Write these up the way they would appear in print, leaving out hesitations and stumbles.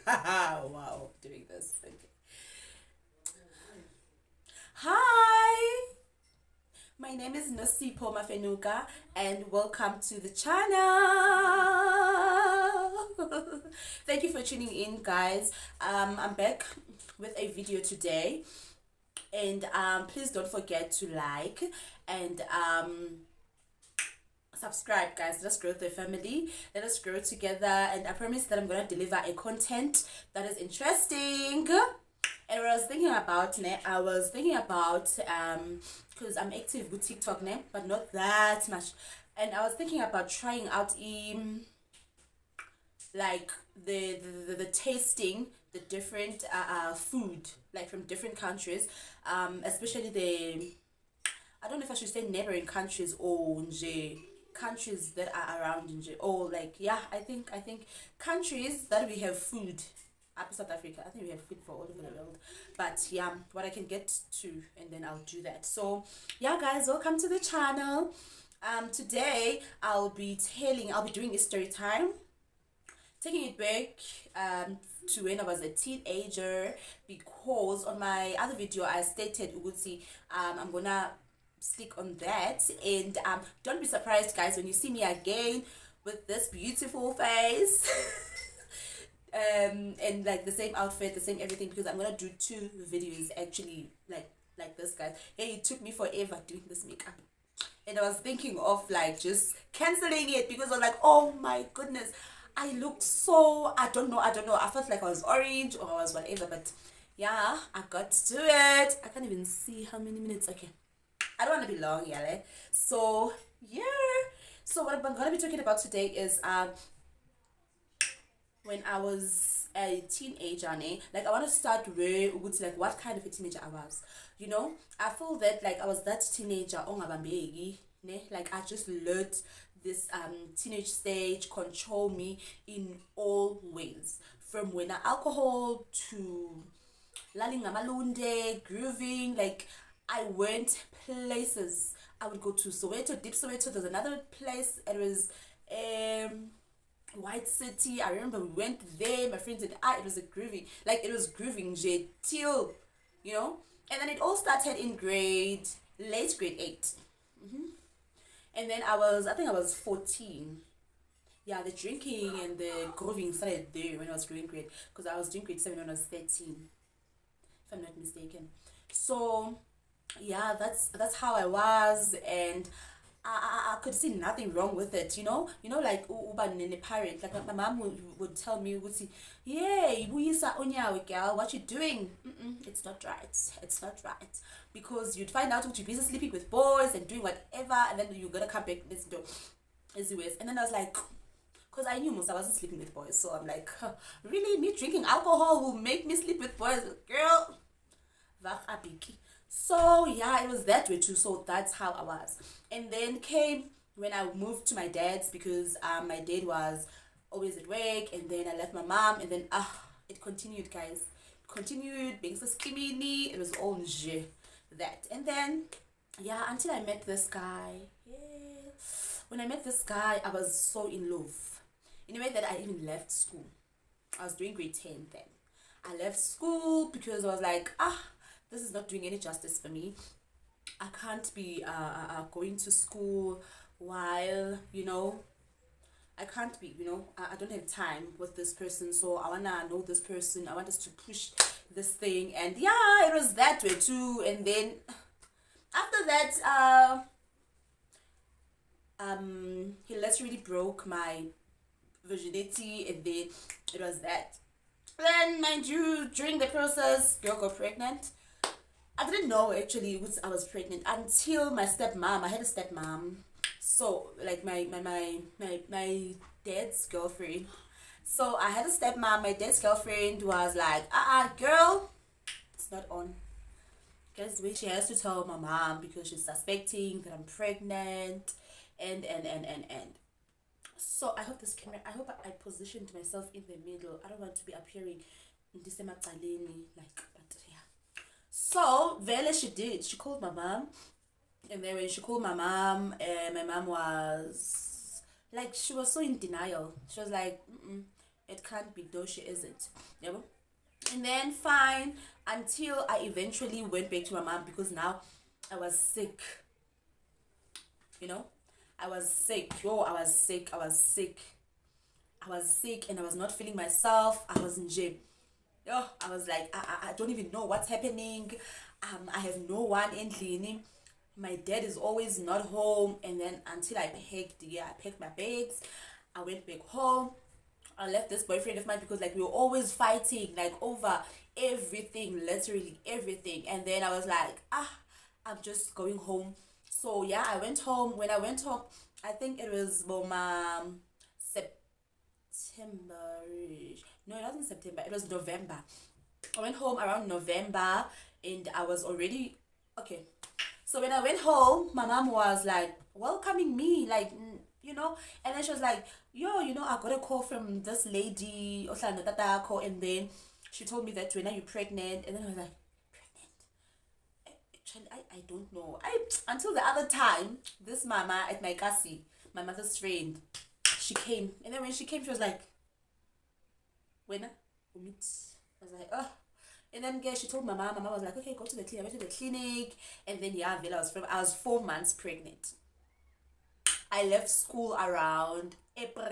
Wow, doing this. Okay. Hi, my name is Nosipho Mafenuka, and welcome to the channel. Thank you for tuning in, guys. I'm back with a video today, and please don't forget to like and subscribe, guys. Let us grow the family, let us grow together, and I promise that I'm gonna deliver a content that is interesting. And what I was thinking about because I'm active with TikTok now, but not that much. And I was thinking about trying out like the tasting the different food, like from different countries, especially the, I don't know if I should say neighboring countries or nje, countries that are around nje, or like, yeah, I think countries that we have food up in South Africa. I think we have food for all over the world. But yeah, what I can get to, and then I'll do that. So yeah, guys, welcome to the channel. Today I'll be doing a story time, taking it back to when I was a teenager, because on my other video I stated Uguti, I'm gonna stick on that. And don't be surprised, guys, when you see me again with this beautiful face. And like the same outfit, the same everything, because I'm gonna do two videos actually, like this, guys. Hey, it took me forever doing this makeup, and I was thinking of like just canceling it because I was like, oh my goodness, I look so, I don't know, I felt like I was orange or I was whatever. But yeah, I got to do it. I can't even see how many minutes. Okay, I don't want to be long, yeah. So yeah, so what I'm gonna be talking about today is when I was a teenager, like I want to start with like what kind of a teenager I was. I feel that like I was that teenager ongabambeki, ne? Like I just let this teenage stage control me in all ways, from when alcohol to laling ngamalunde, grooving. Like I went places. I would go to Soweto, Deep Soweto. There's another place. It was White City. I remember we went there, my friends and I. It was grooving till, and then it all started in late grade 8. And then I think I was 14. Yeah, the drinking and the grooving started there when I was doing grade, because I was doing grade 7 when I was 13, if I'm not mistaken. So yeah, that's how I was. And I could see nothing wrong with it, like uba nene parent. Like my mom would tell me, would say, yeah, ibuyisa onyawe girl, what you doing? It's not right. It's not right, because you'd find out you're busy sleeping with boys and doing whatever, and then you're gonna come back this door as you. And then I was like, because I knew most I wasn't sleeping with boys, so I'm like, huh, really, me drinking alcohol will make me sleep with boys, girl? So yeah, it was that way too. So that's how I was. And then came when I moved to my dad's, because my dad was always at work, and then I left my mom, and then it continued, guys. It continued being so skinny. It was all that. And then yeah, until I met this guy. Yeah. When I met this guy, I was so in love. In a way that I even left school. I was doing grade 10 then. I left school because I was like, this is not doing any justice for me. I can't be going to school while, I can't be, I don't have time with this person. So I want to know this person. I want us to push this thing. And yeah, it was that way too. And then after that, he literally broke my virginity. And then it was that. Then, mind you, during the process, girl got pregnant. I didn't know actually I was pregnant until my stepmom. I had a stepmom, so like my dad's girlfriend. So I had a stepmom. My dad's girlfriend was like, girl, it's not on. Guess wait, she has to tell my mom because she's suspecting that I'm pregnant, and. So I hope this camera. I hope I positioned myself in the middle. I don't want to be appearing in this like, but yeah. So Vele, she did. She called my mom, and then when she called my mom was like, she was so in denial. She was like, It can't be though she isn't. Yeah. And then fine until I eventually went back to my mom because now I was sick. You know, I was sick. Yo, I was sick. I was sick. I was sick and I was not feeling myself. I was in gym. Oh, I was like, I don't even know what's happening. I have no one in cleaning. My dad is always not home. And then until I packed my bags. I went back home. I left this boyfriend of mine because like we were always fighting like over everything, literally everything. And then I was like, I'm just going home. So yeah, I went home. When I went home, I think it was September. No, it wasn't September. It was November. I went home around November, and I was already okay. So when I went home, my mom was like welcoming me, like you know, and then she was like, "Yo, you know, I got a call from this lady, Ohlano Tatako," and then she told me that when are you pregnant, and then I was like, pregnant? Actually, I don't know. I until the other time, this mama at my kasi, my mother's friend, she came, and then when she came, she was like, when we meet. I was like, oh. And then she told my mom. My mom was like, okay, go to the clinic. I went to the clinic, and then yeah, I was 4 months pregnant. I left school around April,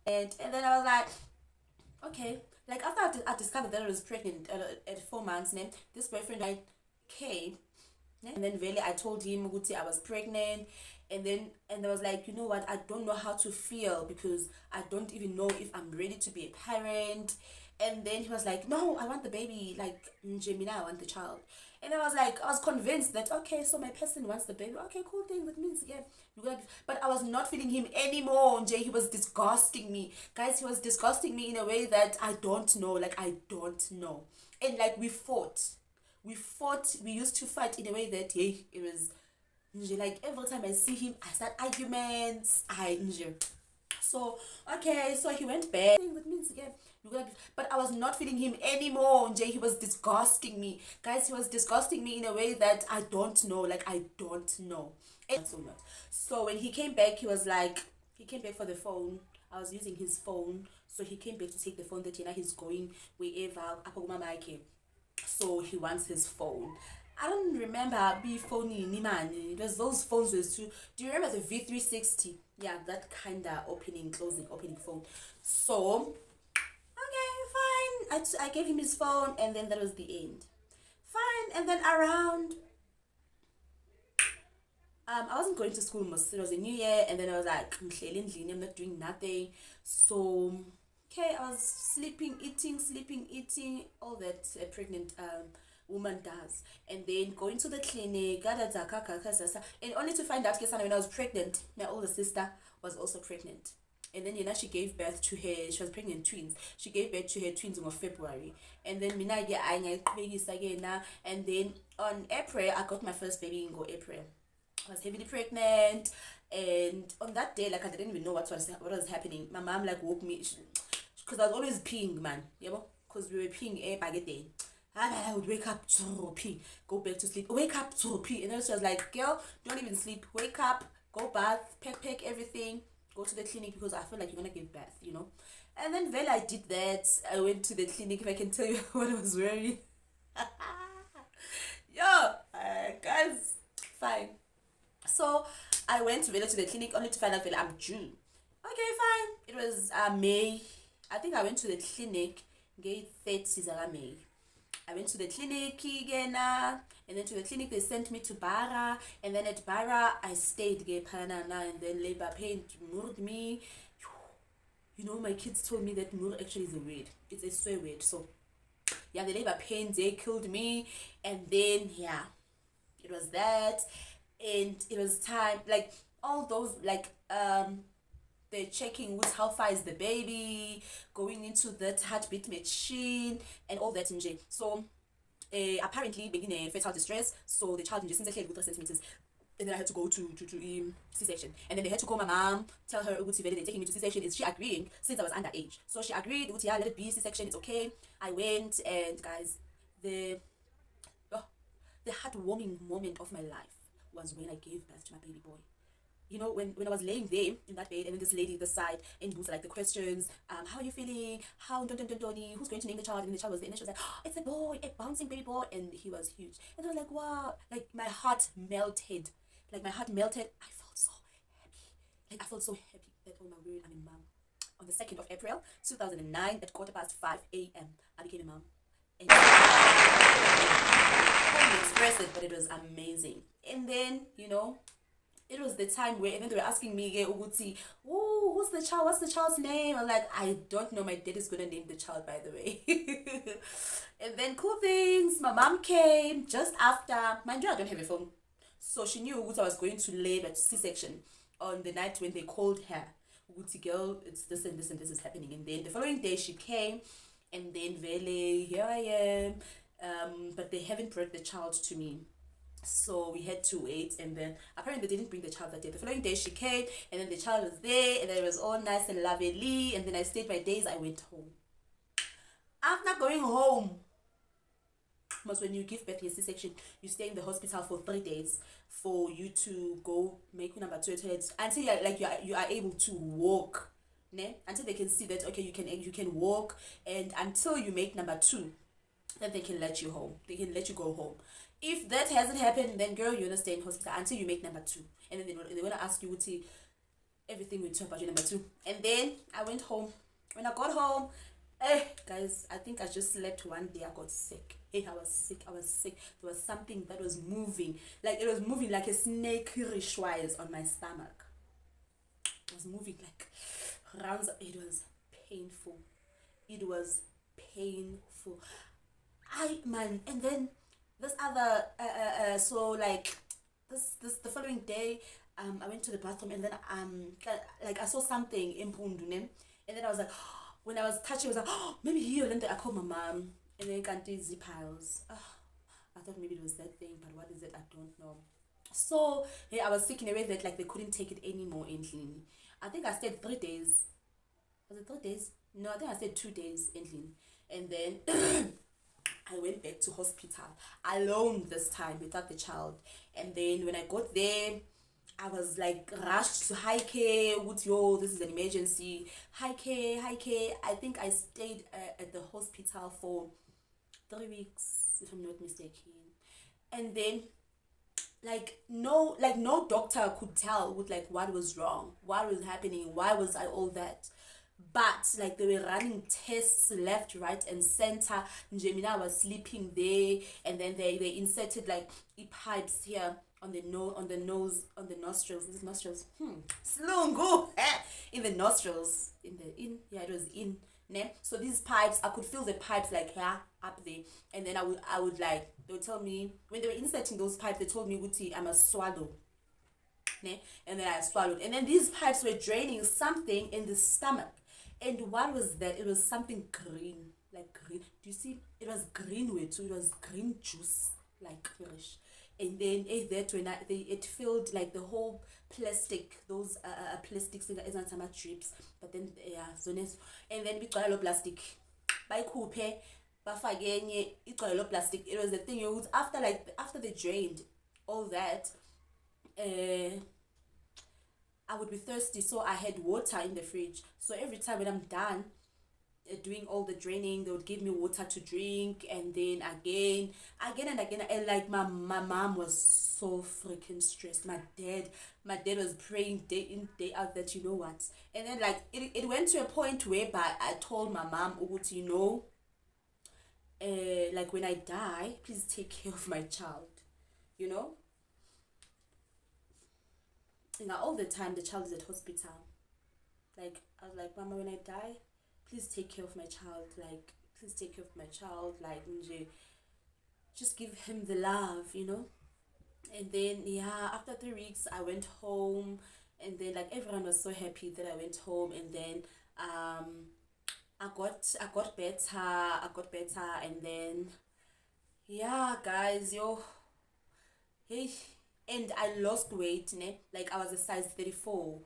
and then I was like, okay. Like after I discovered that I was pregnant at 4 months, and then this boyfriend I came, and then really I told him I was pregnant, and I was like, you know what, I don't know how to feel because I don't even know if I'm ready to be a parent. And then he was like, no, I want the baby, like Gemini, I want the child. And I was convinced that okay, so my person wants the baby. Okay, cool thing. That means yeah, you got. But I was not feeling him anymore. Jay, he was disgusting me, guys. He was disgusting me in a way that I don't know. Like I don't know. And like we fought. We used to fight in a way that hey, it was like every time I see him, I start arguments. So okay, so he went back. That means yeah, but I was not feeling him anymore. Jay, he was disgusting me, guys. He was disgusting me in a way that I don't know. Like I don't know. And so much. So when he came back, he came back for the phone. I was using his phone, so he came back to take the phone that he's going wherever. So he wants his phone. I don't remember be phoning man. It was those phones with two. Do you remember the V360? Yeah, that kinda opening phone. So okay, fine. I gave him his phone, and then that was the end. Fine, and then around I wasn't going to school most. It was a new year, and then I was like, I'm not doing nothing. So okay, I was sleeping, eating, all that a pregnant woman does, and then going to the clinic, and only to find out when I was pregnant, my older sister was also pregnant. And then she gave birth to her. She was pregnant twins. She gave birth to her twins in February. And then and then on April I got my first baby in April. I was heavily pregnant, and on that day, like I didn't even know what was happening. My mom like woke me because I was always peeing, man. You know, because we were peeing a baguette. And I would wake up to pee, go back to sleep, wake up to pee, and then she was like, "Girl, don't even sleep. Wake up, go bath, pack everything, go to the clinic because I feel like you're gonna give birth, you know." And then I did that. I went to the clinic. If I can tell you what I was wearing, yo, guys, fine. So I went to the clinic only to find out I'm June. Okay, fine. It was May. I think I went to the clinic. Gate 30 May. I went to the clinic again, and then to the clinic they sent me to Bara, and then at Bara I stayed and then labor pain moved me. You know, my kids told me that Mur actually is a word. It's a swear word. So yeah, the labor pains they killed me, and then yeah, it was that. And it was time, like all those, like they're checking how far is the baby, going into that heartbeat machine and all that in J. So apparently being in a fetal distress, so the child in just 3 centimeters, and then I had to go to C-section, and then they had to call my mom, tell her they're taking me to C-section. Is she agreeing since I was underage? So she agreed. Yeah, let it be C-section. It's okay. I went, and guys, the heartwarming moment of my life was when I gave birth to my baby boy. you know, when I was laying there in that bed, and then this lady this side and who's like the questions, how are you feeling, how who's going to name the child, and the child was there, and she was like, oh, it's a boy, a bouncing baby boy, and he was huge, and I was like, wow, like my heart melted, I felt so happy, like I felt so happy that, oh my word, I'm a mom. On the 2nd of April 2009 at 5:15 a.m. I became a mom, and I can't express it, but it was amazing. And then, you know, it was the time where, and then they were asking me, "Yeah, Uguti, oh, who's the child? What's the child's name?" I'm like, I don't know. My dad is gonna name the child, by the way. And then cool things. My mom came just after. Mind you, I don't have a phone, so she knew Uguti I was going to labor C-section on the night when they called her. Uguti girl, it's this and this and this is happening. And then the following day she came, and then Vele, here I am. But they haven't brought the child to me, so we had to wait. And then apparently they didn't bring the child that day. The following day she came, and then the child was there, and then it was all nice and lovely. And then I stayed my days. I went home. After going home, because when you give birth in a C-section, you stay in the hospital for 3 days for you to go make number 2 until you are able to walk, ne? Until they can see that okay you can walk, and until you make number 2, then they can let you home. They can let you go home. If that hasn't happened, then girl, you're gonna stay in hospital until you make number 2, and then they're gonna ask you to everything we talk about your number 2. And then I went home. When I got home, guys, I think I just slept one day. I got sick. Hey, I was sick. There was something that was moving, like it was moving like a snake wise on my stomach. It was moving like rounds. It was painful. And then this other so like this the following day, I went to the bathroom, and then like I saw something in Pundune, and then I was like, when I was touching, I was like, oh, maybe here. And then I called my mom, and then can't do piles. I thought maybe it was that thing, but what is it? I don't know. So hey, I was sick in a way that like they couldn't take it anymore. In Lini, I think I stayed 3 days. Was it 3 days? No, I think I stayed 2 days in Lini, and then I went back to hospital alone this time without the child. And then when I got there, I was like rushed to high care with this is an emergency. High care. I think I stayed at the hospital for 3 weeks, if I'm not mistaken. And then no doctor could tell with like what was wrong, what was happening, why was I all that. But like they were running tests left, right, and center. Njemina was sleeping there, and then they inserted like pipes here on the nose, on the nostrils. Is it nostrils? Slungu in the nostrils. It was in. Ne? So these pipes, I could feel the pipes like here up there, and then I would like, they would tell me when they were inserting those pipes, they told me Wuti, I must swallow. Ne? And then I swallowed, and then these pipes were draining something in the stomach. And what was that? It was something green, like green. Do you see? It was green way too. It was green juice, like fresh. And then it filled like the whole plastic, those plastics isn't some drips. But then and then we got a plastic. By coupe, bafake it plastic. It was the thing you would after they drained all that. I would be thirsty, so I had water in the fridge. So every time when I'm done doing all the draining, they would give me water to drink, and then again and again. And like my mom was so freaking stressed. My dad was praying day in day out that you know what. And then like it went to a point whereby I told my mom, you know, like when I die, please take care of my child, you know. Now all the time the child is at hospital. Like I was like, Mama, when I die, please take care of my child. Like please take care of my child. Like just give him the love, you know. And then after 3 weeks I went home, and then like everyone was so happy that I went home. And then I got better, and then guys, hey. And I lost weight, ne? Like I was a size 34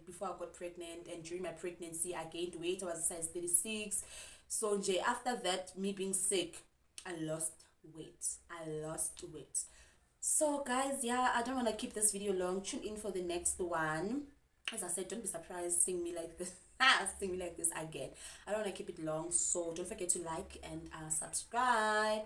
before I got pregnant, and during my pregnancy I gained weight. I was a size 36. So after that, me being sick, I lost weight. So guys, yeah, I don't want to keep this video long. Tune in for the next one. As I said, don't be surprised seeing me like this. Seeing me like this again. I don't want to keep it long, so don't forget to like and subscribe.